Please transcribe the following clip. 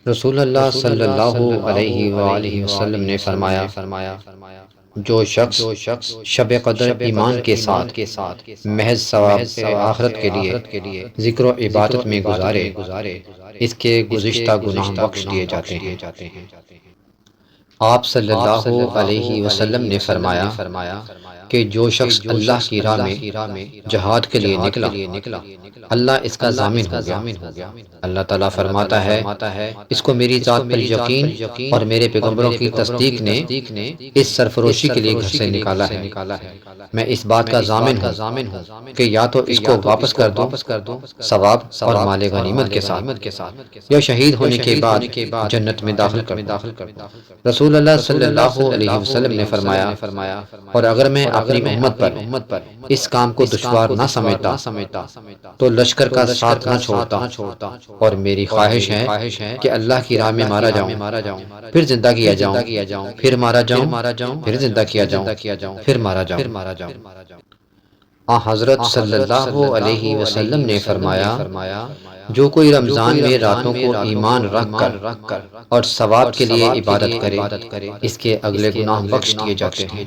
رسول اللہ صلی اللہ علیہ وآلہ وسلم نے فرمایا، جو شخص شب قدر ایمان کے ساتھ محض ثواب آخرت کے لیے ذکر و عبادت میں گزارے، اس کے گزشتہ گناہ بخش دیے جاتے ہیں۔ آپ صلی اللہ علیہ وسلم نے فرمایا کہ جو شخص اللہ کی راہ میں جہاد کے لیے نکلا، اللہ اس کا ضامن ہو گیا۔ اللہ تعالیٰ فرماتا ہے، اس کو میری ذات پر یقین اور میرے پیغمبروں کی تصدیق نے اس سرفروشی کے لیے گھر سے نکالا ہے۔ میں اس بات کا ضامن ہوں کہ یا تو اس کو واپس کر دوں ثواب اور مال غنیمت کے ساتھ، یا شہید ہونے کے بعد جنت میں داخل کر دوں۔ رسول اللہ صلی اللہ علیہ وسلم نے فرمایا، اور اگر میں اپنی امت پر اس کام کو دشوار نہ سمجھتا تو لشکر کا ساتھ نہ چھوڑتا، اور میری خواہش ہے کہ اللہ کی راہ میں مارا جاؤں، پھر زندہ کیا جاؤں، پھر مارا جاؤں، پھر زندہ کیا جاؤں، پھر مارا جاؤں۔ حضرت صلی اللہ علیہ وسلم نے فرمایا، جو کوئی رمضان میں راتوں کو ایمان رکھ کر اور ثواب کے لیے عبادت کرے، اس کے اگلے گناہ بخش دیے جاتے ہیں۔